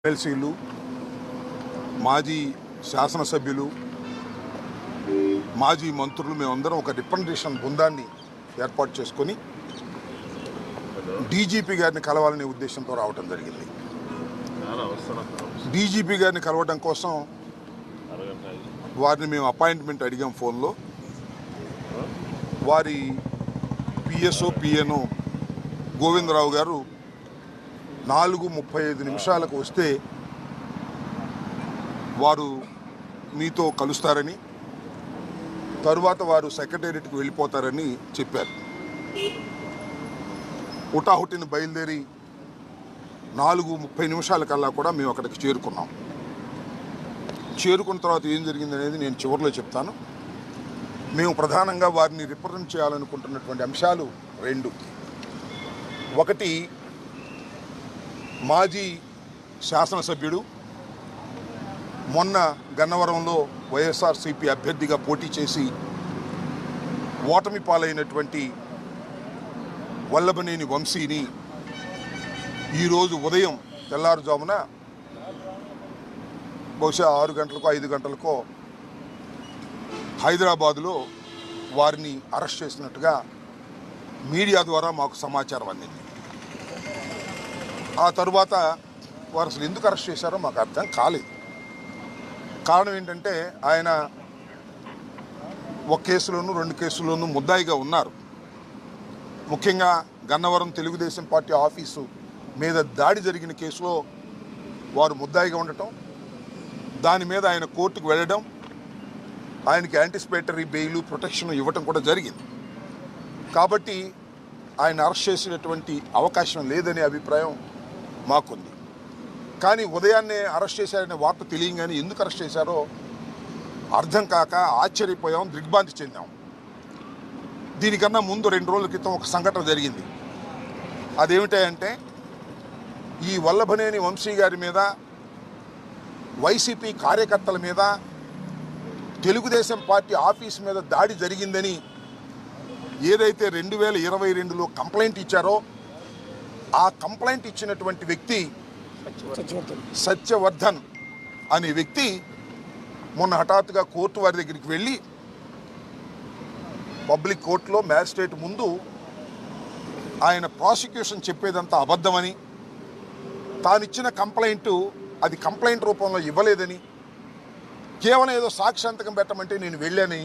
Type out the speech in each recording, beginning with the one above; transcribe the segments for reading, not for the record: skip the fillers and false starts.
ఎమ్మెల్సీలు, మాజీ శాసనసభ్యులు, మాజీ మంత్రులు మేమందరం ఒక రిప్రజెంటేషన్ బృందాన్ని ఏర్పాటు చేసుకొని డీజీపీ గారిని కలవాలనే ఉద్దేశంతో రావడం జరిగింది. డీజీపీ గారిని కలవడం కోసం వారిని మేము అపాయింట్మెంట్ అడిగాం. ఫోన్లో వారి పిఎస్ఓ పిఎన్ఓ గోవిందరావు గారు 4:35 వస్తే వారు మీతో కలుస్తారని, తరువాత వారు సెక్రటేరియట్కి వెళ్ళిపోతారని చెప్పారు. హుటాహుటిని బయలుదేరి 4:30 కల్లా కూడా మేము అక్కడికి చేరుకున్నాం. చేరుకున్న తర్వాత ఏం జరిగింది అనేది నేను చివరిలో చెప్తాను. మేము ప్రధానంగా వారిని రిప్రజెంట్ చేయాలనుకుంటున్నటువంటి అంశాలు రెండు. ఒకటి, మాజీ శాసనసభ్యుడు మొన్న గన్నవరంలో వైఎస్ఆర్సీపీ అభ్యర్థిగా పోటీ చేసి ఓటమి పాలైనటువంటి వల్లభనేని వంశీని ఈరోజు ఉదయం తెల్లారుజామున బహుశా 6 గంటలకో 5 గంటలకో హైదరాబాదులో వారిని అరెస్ట్ చేసినట్టుగా మీడియా ద్వారా మాకు సమాచారం అందింది. ఆ తరువాత వారు అసలు ఎందుకు అరెస్ట్ చేశారో మాకు అర్థం కాలేదు. కారణం ఏంటంటే ఆయన ఒక కేసులోనూ 2 కేసుల్లోనూ ముద్దాయిగా ఉన్నారు. ముఖ్యంగా గన్నవరం తెలుగుదేశం పార్టీ ఆఫీసు మీద దాడి జరిగిన కేసులో వారు ముద్దాయిగా ఉండటం, దాని మీద ఆయన కోర్టుకు వెళ్ళడం, ఆయనకి యాంటిసిపేటరీ బెయిల్ ప్రొటెక్షన్ ఇవ్వటం కూడా జరిగింది. కాబట్టి ఆయన అరెస్ట్ చేసేటటువంటి అవకాశం లేదనే అభిప్రాయం మాకుంది. కానీ ఉదయాన్నే అరెస్ట్ చేశారనే వార్త తెలియగానే ఎందుకు అరెస్ట్ చేశారో అర్థం కాక ఆశ్చర్యపోయాం, దిగ్భ్రాంతి చెందాం. దీనికన్నా ముందు 2 రోజుల క్రితం ఒక సంఘటన జరిగింది. అదేమిటంటే ఈ వల్లభనేని వంశీ గారి మీద, వైసీపీ కార్యకర్తల మీద, తెలుగుదేశం పార్టీ ఆఫీస్ మీద దాడి జరిగిందని ఏదైతే 2022లో కంప్లైంట్ ఇచ్చారో ఆ కంప్లైంట్ ఇచ్చినటువంటి వ్యక్తి సత్యవర్ధన్ అనే వ్యక్తి మొన్న హఠాత్తుగా కోర్టు వారి దగ్గరికి వెళ్ళి పబ్లిక్ కోర్టులో మ్యాజిస్ట్రేట్ ముందు ఆయన ప్రాసిక్యూషన్ చెప్పేదంతా అబద్ధమని, తానిచ్చిన కంప్లైంట్ అది కంప్లైంట్ రూపంలో ఇవ్వలేదని, కేవలం ఏదో సాక్షి సంతకం పెట్టమంటే నేను వెళ్ళానని,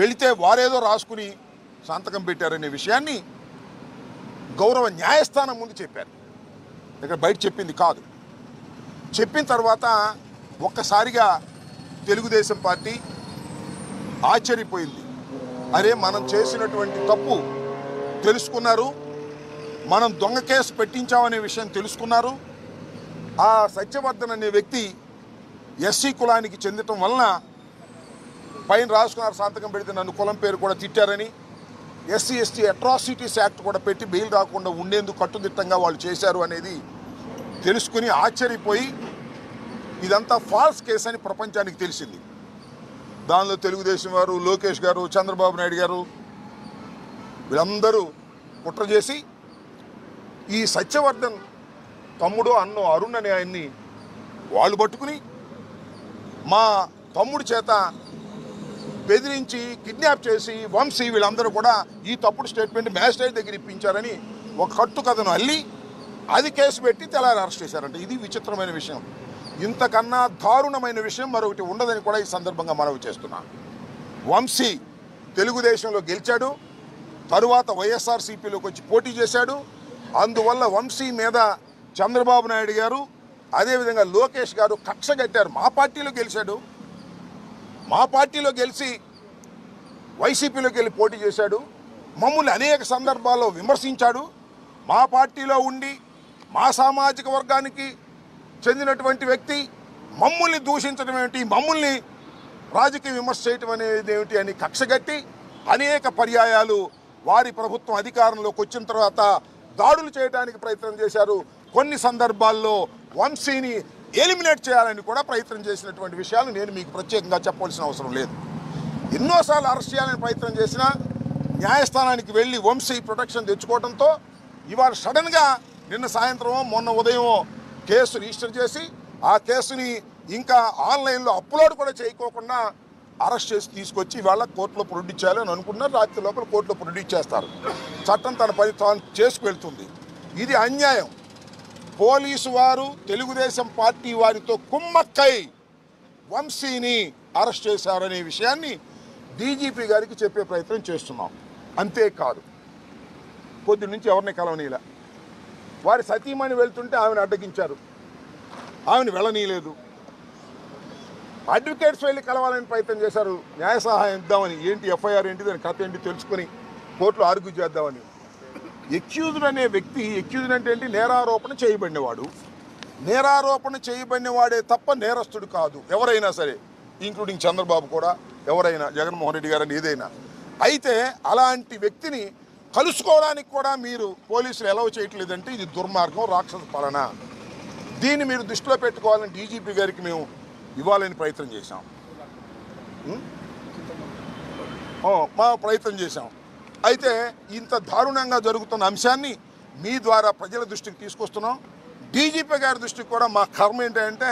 వెళితే వారేదో రాసుకుని సంతకం పెట్టారనే విషయాన్ని గౌరవ న్యాయస్థానం ముందు చెప్పారు. ఇక్కడ బయట చెప్పింది కాదు. చెప్పిన తర్వాత ఒక్కసారిగా తెలుగుదేశం పార్టీ ఆశ్చర్యపోయింది. అరే, మనం చేసినటువంటి తప్పు తెలుసుకున్నారు, మనం దొంగ కేసు పెట్టించామనే విషయం తెలుసుకున్నారు. ఆ సత్యవర్ధన్ అనే వ్యక్తి ఎస్సీ కులానికి చెందటం వలన పైన రాసుకున్నారు, సంతకం పెడితే నన్ను కులం పేరు కూడా తిట్టారని, ఎస్సీ ఎస్టీ అట్రాసిటీస్ యాక్ట్ కూడా పెట్టి బెయిల్ రాకుండా ఉండేందుకు కట్టుదిట్టంగా వాళ్ళు చేశారు అనేది తెలుసుకుని ఆశ్చర్యపోయి ఇదంతా ఫాల్స్ కేసు అని ప్రపంచానికి తెలిసింది. దానిలో తెలుగుదేశం వారు, లోకేష్ గారు, చంద్రబాబు నాయుడు గారు వీళ్ళందరూ కుట్ర చేసి ఈ సత్యవర్ధన్ తమ్ముడు అన్నో అరుణ్ అనే ఆయన్ని వాళ్ళు పట్టుకుని మా తమ్ముడి చేత బెదిరించి కిడ్నాప్ చేసి వంశీ వీళ్ళందరూ కూడా ఈ తప్పుడు స్టేట్మెంట్ మ్యాజిస్ట్రేట్ దగ్గర ఇప్పించారని ఒక కట్టు కథను అల్లి అది కేసు పెట్టి తెల్లారి అరెస్ట్ చేశారంట. ఇది విచిత్రమైన విషయం. ఇంతకన్నా దారుణమైన విషయం మరొకటి ఉండదని కూడా ఈ సందర్భంగా మనవి చేస్తున్నాను. వంశీ తెలుగుదేశంలో గెలిచాడు, తరువాత వైఎస్ఆర్సీపీలోకి వచ్చి పోటీ చేశాడు. అందువల్ల వంశీ మీద చంద్రబాబు నాయుడు గారు, అదేవిధంగా లోకేష్ గారు కక్ష కట్టారు. మా పార్టీలో గెలిచాడు, మా పార్టీలో గెలిచి వైసీపీలోకి వెళ్ళి పోటీ చేశాడు, మమ్మల్ని అనేక సందర్భాల్లో విమర్శించాడు. మా పార్టీలో ఉండి మా సామాజిక వర్గానికి చెందినటువంటి వ్యక్తి మమ్మల్ని దూషించడం ఏమిటి, మమ్మల్ని రాజకీయ విమర్శ చేయటం అనేది ఏమిటి అని కక్షగట్టి అనేక పర్యాయాలు వారి ప్రభుత్వం అధికారంలోకి వచ్చిన తర్వాత దాడులు చేయడానికి ప్రయత్నం చేశారు. కొన్ని సందర్భాల్లో వంశీని ఎలిమినేట్ చేయాలని కూడా ప్రయత్నం చేసినటువంటి విషయాలు నేను మీకు ప్రత్యేకంగా చెప్పవలసిన అవసరం లేదు. ఎన్నోసార్లు అరెస్ట్ చేయాలని ప్రయత్నం చేసినా న్యాయస్థానానికి వెళ్ళి వంశీ ప్రొటెక్షన్ తెచ్చుకోవడంతో ఇవాళ సడన్గా నిన్న సాయంత్రం మొన్న ఉదయం కేసు రిజిస్టర్ చేసి ఆ కేసుని ఇంకా ఆన్లైన్లో అప్లోడ్ కూడా చేయకోకుండా అరెస్ట్ చేసి తీసుకొచ్చి ఇవాళ కోర్టులో ప్రొడ్యూస్ చేయాలని అనుకున్నారు. రాత్రి లోపల కోర్టులో ప్రొడ్యూస్ చేస్తారు. చట్టం తన పని తాను చేసుకువెళ్తుంది. ఇది అన్యాయం. పోలీసు వారు తెలుగుదేశం పార్టీ వారితో కుమ్మక్కై వంశీని అరెస్ట్ చేశారనే విషయాన్ని డీజీపీ గారికి చెప్పే ప్రయత్నం చేస్తున్నాం. అంతేకాదు, పొద్దు నుంచి ఎవరిని కలవనీలా. వారి సతీమణి వెళ్తుంటే ఆమెను అడ్డగించారు, ఆమెను వెళ్ళనీయలేదు. అడ్వకేట్స్ వెళ్ళి కలవాలని ప్రయత్నం చేశారు, న్యాయ సహాయం ఇద్దామని. ఏంటి ఎఫ్ఐఆర్ ఏంటి, దాని కథ ఏంటి తెలుసుకొని కోర్టులో ఆర్గ్యూ చేద్దామని. ఎక్యూజ్డ్ అనే వ్యక్తి, ఎక్యూజ్డ్ అంటే ఏంటి, నేరారోపణ చేయబడినవాడు. నేరారోపణ చేయబడినవాడే తప్ప నేరస్తుడు కాదు ఎవరైనా సరే, ఇంక్లూడింగ్ చంద్రబాబు కూడా, ఎవరైనా, జగన్మోహన్ రెడ్డి గారని ఏదైనా. అయితే అలాంటి వ్యక్తిని కలుసుకోవడానికి కూడా మీరు పోలీసులు ఎలవ్ చేయట్లేదంటే ఇది దుర్మార్గం, రాక్షస పాలన. దీన్ని మీరు దృష్టిలో పెట్టుకోవాలని డీజీపీ గారికి మేము ఇవ్వాలని ప్రయత్నం చేశాం. మా ప్రయత్నం చేశాం. అయితే ఇంత దారుణంగా జరుగుతున్న అంశాన్ని మీ ద్వారా ప్రజల దృష్టికి తీసుకొస్తున్నాం. డీజీపీ గారి దృష్టికి కూడా మా కర్మ ఏంటంటే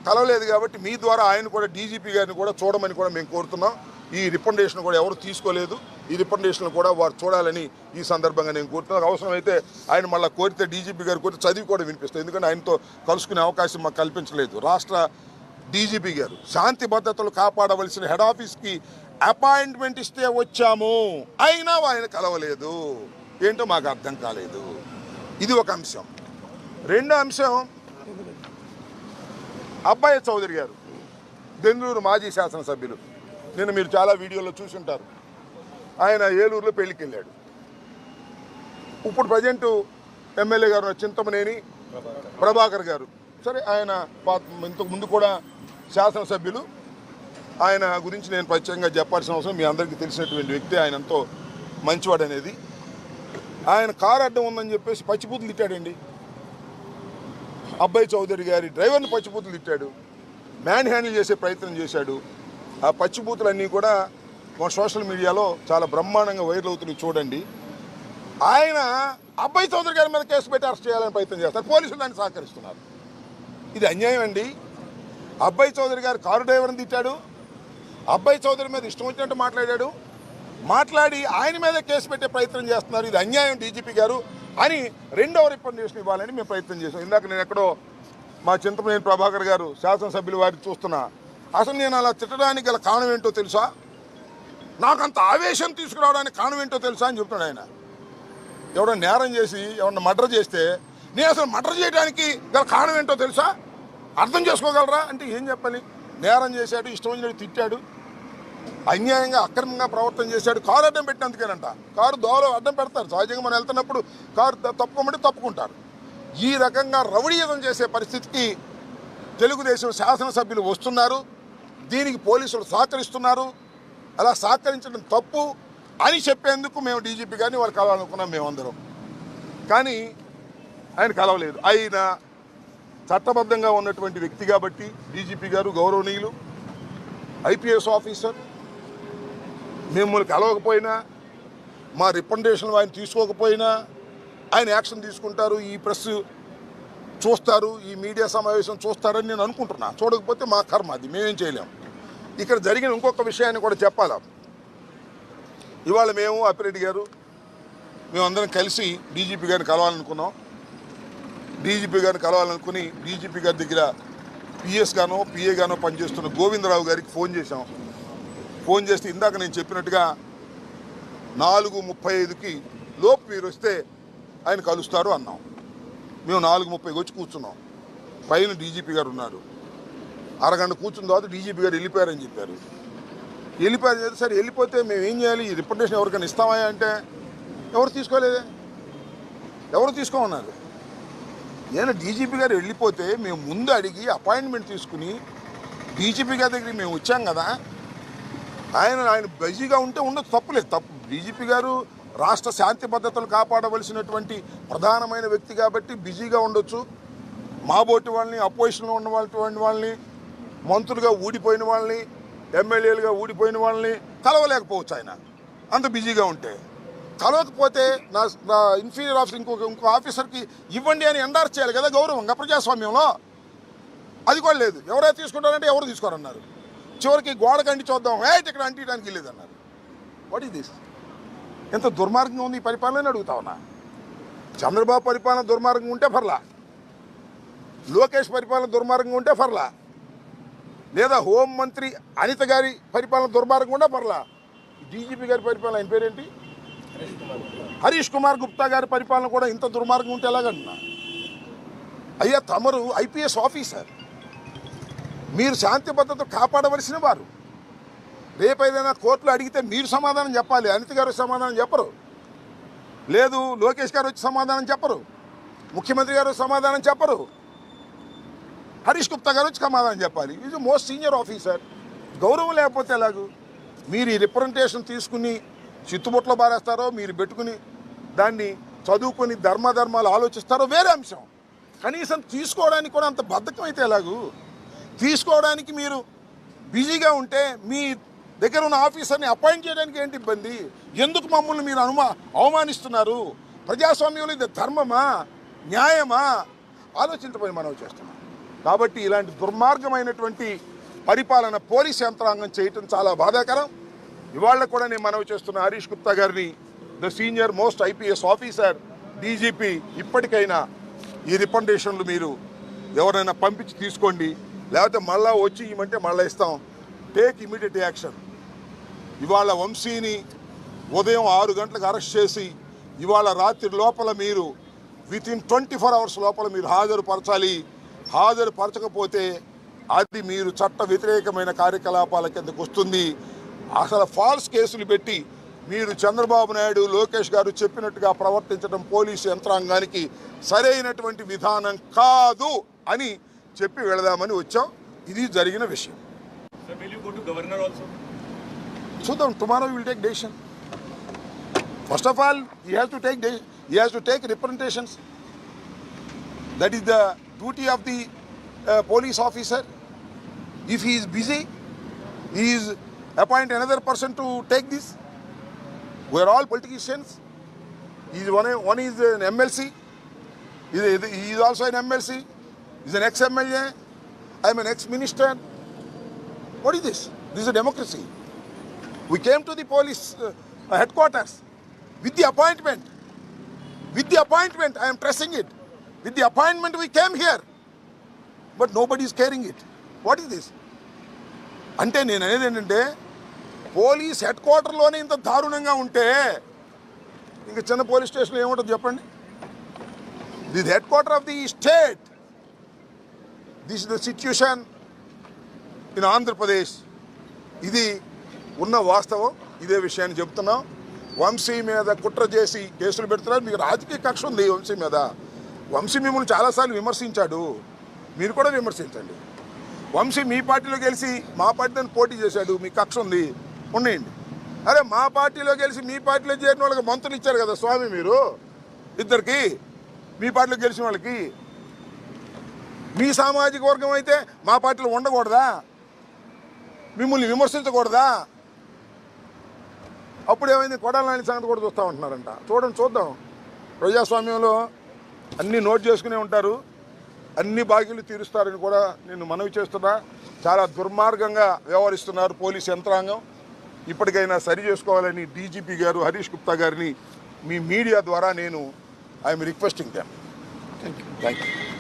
కలవలేదు కాబట్టి మీ ద్వారా ఆయన కూడా డీజీపీ గారిని కూడా చూడమని కూడా మేము కోరుతున్నాం. ఈ రికమెండేషన్ కూడా ఎవరు తీసుకోలేదు. ఈ రికమెండేషన్ కూడా వారు చూడాలని ఈ సందర్భంగా నేను కోరుతున్నాను. అవసరమైతే ఆయన మళ్ళీ కోరితే డీజీపీ గారు కోరితే చదివి కూడా వినిపిస్తాం. ఎందుకంటే ఆయనతో కలుసుకునే అవకాశం మాకు కల్పించలేదు. రాష్ట్ర డీజీపీ గారు శాంతి భద్రతలు కాపాడవలసిన హెడ్ ఆఫీస్కి అపాయింట్మెంట్ ఇస్తే వచ్చాము, అయినా ఆయన కలవలేదు. ఏంటో మాకు అర్థం కాలేదు. ఇది ఒక అంశం. రెండో అంశం, అబ్బాయి చౌదరి గారు దెందులూరు మాజీ శాసనసభ్యులు. నిన్న మీరు చాలా వీడియోలో చూసి ఉంటారు. ఆయన ఏలూరులో పెళ్లికి వెళ్ళాడు. ఇప్పుడు ప్రజెంటు ఎమ్మెల్యే గారు చింతమనేని ప్రభాకర్ గారు, సరే ఆయన ఇంతకు ముందు కూడా శాసనసభ్యులు. ఆయన గురించి నేను ప్రత్యేకంగా చెప్పాల్సిన అవసరం, మీ అందరికీ తెలిసినటువంటి వ్యక్తి. ఆయన ఎంతో మంచివాడు అనేది. ఆయన కారు అడ్డం ఉందని చెప్పేసి పచ్చిబూతులు తిట్టాడండి. అబ్బాయి చౌదరి గారి డ్రైవర్ని పచ్చిబూతులు తిట్టాడు, మ్యాన్ హ్యాండిల్ చేసే ప్రయత్నం చేశాడు. ఆ పచ్చిబూతులన్నీ కూడా మన సోషల్ మీడియాలో చాలా బ్రహ్మాండంగా వైరల్ అవుతున్నాయి, చూడండి. ఆయన అబ్బాయి చౌదరి గారి మీద కేసు పెట్టి అరెస్ట్ చేయాలని ప్రయత్నం చేస్తారు. పోలీసులు దాన్ని సహకరిస్తున్నారు. ఇది అన్యాయం అండి. అబ్బాయి చౌదరి గారు కారు డ్రైవర్ని తిట్టాడు, అబ్బాయి చౌదరి మీద ఇష్టం వచ్చినట్టు మాట్లాడి ఆయన మీద కేసు పెట్టే ప్రయత్నం చేస్తున్నారు. ఇది అన్యాయం డీజీపీ గారు అని రెండవ రికమెండేషన్ ఇవ్వాలని మేము ప్రయత్నం చేసాం. ఇందాక నేను ఎక్కడో మా చింతమనేని ప్రభాకర్ గారు శాసనసభ్యులు వారిని చూస్తున్నా. అసలు నేను అలా తిట్టడానికి గల కారణం ఏంటో తెలుసా, నాకంత ఆవేశం తీసుకురావడానికి కారణం ఏంటో తెలుసా అని చెప్తున్నాడు ఆయన. ఎవడో నేరం చేసి ఎవరన్నా మర్డర్ చేస్తే నేను అసలు మర్డర్ చేయడానికి గల కారణం ఏంటో తెలుసా, అర్థం చేసుకోగలరా అంటే ఏం చెప్పాలి. నేరం చేశాడు, ఇష్టం వచ్చినట్టు తిట్టాడు, అన్యాయంగా అక్రమంగా ప్రవర్తన చేశాడు. కారు అడ్డం పెట్టినందుకేనంట. కారు దోవలో అడ్డం పెడతారు. సహజంగా మనం వెళ్తున్నప్పుడు కారు తప్పుకోమంటే తప్పుకుంటారు. ఈ రకంగా రౌడీయుధం చేసే పరిస్థితికి తెలుగుదేశం శాసనసభ్యులు వస్తున్నారు. దీనికి పోలీసులు సహకరిస్తున్నారు. అలా సహకరించడం తప్పు అని చెప్పేందుకు మేము డీజీపీ గారిని వాళ్ళు కలవాలనుకున్నాం మేమందరం. కానీ ఆయన కలవలేదు. ఆయన చట్టబద్ధంగా ఉన్నటువంటి వ్యక్తి కాబట్టి డీజీపీ గారు గౌరవనీయులు, ఐపీఎస్ ఆఫీసర్, మిమ్మల్ని కలవకపోయినా, మా రికమెండేషన్లు ఆయన తీసుకోకపోయినా ఆయన యాక్షన్ తీసుకుంటారు. ఈ ప్రెస్ చూస్తారు, ఈ మీడియా సమావేశం చూస్తారని నేను అనుకుంటున్నా. చూడకపోతే మా కర్మ, అది మేమేం చేయలేం. ఇక్కడ జరిగిన ఇంకొక విషయాన్ని కూడా చెప్పాలా. ఇవాళ మేము అప్పిరెడ్డి గారు మేమందరం కలిసి డీజీపీ గారిని కలవాలనుకున్నాం. డీజీపీ గారిని కలవాలనుకుని డీజీపీ గారి దగ్గర పిఎస్ గానో పిఏ గానో పనిచేస్తున్న గోవిందరావు గారికి ఫోన్ చేశాం. ఫోన్ చేస్తే ఇందాక నేను చెప్పినట్టుగా 4:35కి లోపు మీరు వస్తే ఆయన కలుస్తారు అన్నాం. మేము 4:30కి వచ్చి కూర్చున్నాం. పైన డీజీపీ గారు ఉన్నారు. అరగంట కూర్చున్న తర్వాత డీజీపీ గారు వెళ్ళిపోయారని చెప్పారు. వెళ్ళిపోయారు. సరే వెళ్ళిపోతే మేము ఏం చేయాలి, ఈ రికమెండేషన్ ఎవరికైనా ఇస్తామా అంటే ఎవరు తీసుకోలేదే, ఎవరు తీసుకోమన్నారు. నేను డీజీపీ గారు వెళ్ళిపోతే మేము ముందు అడిగి అపాయింట్మెంట్ తీసుకుని డీజీపీ గారి దగ్గరికి మేము వచ్చాం కదా. ఆయన బిజీగా ఉంటే ఉండదు, తప్పులేదు. తప్పు డీజీపీ గారు రాష్ట్ర శాంతి భద్రతలు కాపాడవలసినటువంటి ప్రధానమైన వ్యక్తి కాబట్టి బిజీగా ఉండొచ్చు. మాబోటి వాళ్ళని, అపోజిషన్లో ఉన్నటువంటి వాళ్ళని, మంత్రులుగా ఊడిపోయిన వాళ్ళని, ఎమ్మెల్యేలుగా ఊడిపోయిన వాళ్ళని కలవలేకపోవచ్చు ఆయన అంత బిజీగా ఉంటే. కలవకపోతే నా ఇన్ఫీరియర్ ఆఫీసర్ ఇంకో ఆఫీసర్కి ఇవ్వండి అని ఎండార్స్ చేయాలి కదా గౌరవంగా ప్రజాస్వామ్యంలో. అది కూడా లేదు. ఎవరైతే తీసుకుంటారంటే ఎవరు తీసుకోరన్నారు. చివరికి గోడకు అంటి చూద్దాం, ఇక్కడ అంటించడానికి వెళ్ళేదన్నారు. What is this? ఎంత దుర్మార్గంగా ఉంది ఈ పరిపాలన అడుగుతా ఉన్నా. చంద్రబాబు పరిపాలన దుర్మార్గంగా ఉంటే పర్లా, లోకేష్ పరిపాలన దుర్మార్గంగా ఉంటే పర్లా, లేదా హోంమంత్రి అనిత గారి పరిపాలన దుర్మార్గంగా ఉంటే పర్లా, డీజీపీ గారి పరిపాలన ఆయన పేరేంటి, హరీష్ కుమార్ గుప్తా గారి పరిపాలన కూడా ఇంత దుర్మార్గం ఉంటే ఎలాగంటున్నా? అయ్యా, తమరు ఐపీఎస్ ఆఫీసర్, మీరు శాంతి భద్రత కాపాడవలసిన వారు. రేపు ఏదైనా కోర్టులో అడిగితే మీరు సమాధానం చెప్పాలి. అనిత గారు సమాధానం చెప్పరు, లేదు లోకేష్ గారు వచ్చి సమాధానం చెప్పరు, ముఖ్యమంత్రి గారు సమాధానం చెప్పరు, హరీష్ గుప్తా గారు వచ్చి సమాధానం చెప్పాలి. Is most senior officer. గౌరవం లేకపోతే ఎలాగూ? మీరు ఈ రిప్రజెంటేషన్ తీసుకుని చిత్తుబొట్లో బారేస్తారో, మీరు పెట్టుకుని దాన్ని చదువుకొని ధర్మాలు ఆలోచిస్తారో వేరే అంశం. కనీసం తీసుకోవడానికి కూడా అంత బద్ధకం అయితే ఎలాగూ? తీసుకోవడానికి మీరు బిజీగా ఉంటే మీ దగ్గర ఉన్న ఆఫీసర్ని అపాయింట్ చేయడానికి ఏంటి ఇబ్బంది? ఎందుకు మమ్మల్ని మీరు అవమానిస్తున్నారు? ప్రజాస్వామ్యంలో ఇది ధర్మమా, న్యాయమా? ఆలోచించబోయి మనం చేస్తున్నాం. కాబట్టి ఇలాంటి దుర్మార్గమైనటువంటి పరిపాలన పోలీస్ యంత్రాంగం చేయటం చాలా బాధాకరం. ఇవాళ కూడా నేను మనవి చేస్తున్న హరీష్ గుప్తా గారిని, the senior most IPS officer, DGP, ఇప్పటికైనా ఈ రికమెండేషన్లు మీరు ఎవరైనా పంపించి తీసుకోండి, లేకపోతే మళ్ళా వచ్చి ఇవ్వమంటే మళ్ళీ ఇస్తాం. Take immediate action. ఇవాళ వంశీని ఉదయం 6 గంటలకు అరెస్ట్ చేసి ఇవాళ రాత్రి లోపల మీరు వితిన్ 24 అవర్స్ లోపల మీరు హాజరుపరచాలి. హాజరుపరచకపోతే అది మీరు చట్ట వ్యతిరేకమైన కార్యకలాపాల కిందకు వస్తుంది. అసలు ఫాల్స్ కేసులు పెట్టి మీరు చంద్రబాబు నాయుడు, లోకేష్ గారు చెప్పినట్టుగా ప్రవర్తించడం పోలీసు యంత్రాంగానికి సరైనటువంటి విధానం కాదు అని చెప్పి వెళదామని వచ్చాం. ఇది జరిగిన విషయం. చూద్దాం, tomorrow will take decision. First of all he has to take representations. That is the duty of the police officer. If he is busy, he is appoint another person to take this. We are all politicians. One is an MLC. He is also an MLC. He is an ex-MLA. I am an ex-minister. What is this? This is a democracy. We came to the police headquarters with the appointment. I am pressing it. With the appointment we came here. But nobody is carrying it. What is this? అంటే నేను అనేది ఏంటంటే, police head క్వార్టర్లోనే ఇంత దారుణంగా ఉంటే ఇంకా చిన్న police స్టేషన్లో ఏముంటుంది చెప్పండి? This head quarter of the state. This is the situation in Andhra Pradesh. ఇది ఉన్న వాస్తవం. ఇదే విషయాన్ని చెప్తున్నాం. వంశీ మీద కుట్ర చేసి కేసులు పెడుతున్నారు. మీకు రాజకీయ కక్ష ఉంది వంశీ మీద. వంశీ మిమ్మల్ని చాలాసార్లు విమర్శించాడు, మీరు కూడా విమర్శించండి. వంశీ మీ పార్టీలో గెలిచి మా పార్టీతో పోటీ చేశాడు, మీ కక్ష ఉంది, ఉండేయండి. అరే మా పార్టీలో గెలిచి మీ పార్టీలో చేరిన వాళ్ళకి మంత్రులు ఇచ్చారు కదా స్వామి మీరు ఇద్దరికి, మీ పార్టీలో గెలిచిన వాళ్ళకి. మీ సామాజిక వర్గం అయితే మా పార్టీలో ఉండకూడదా? మిమ్మల్ని విమర్శించకూడదా? అప్పుడు ఏమైంది? కొడాలి నాని సంగతి కూడా చూస్తూ ఉంటున్నారంట. చూద్దాం. ప్రజాస్వామ్యంలో అన్నీ నోట్ చేసుకునే ఉంటారు, అన్ని బాకీలు తీరుస్తారని కూడా నేను మనవి చేస్తున్నా. చాలా దుర్మార్గంగా వ్యవహరిస్తున్నారు పోలీస్ యంత్రాంగం. ఇప్పటికైనా సరి చేసుకోవాలని డీజీపీ గారు, హరీష్ గుప్తా గారిని మీ మీడియా ద్వారా నేను I'm requesting them. Thank you.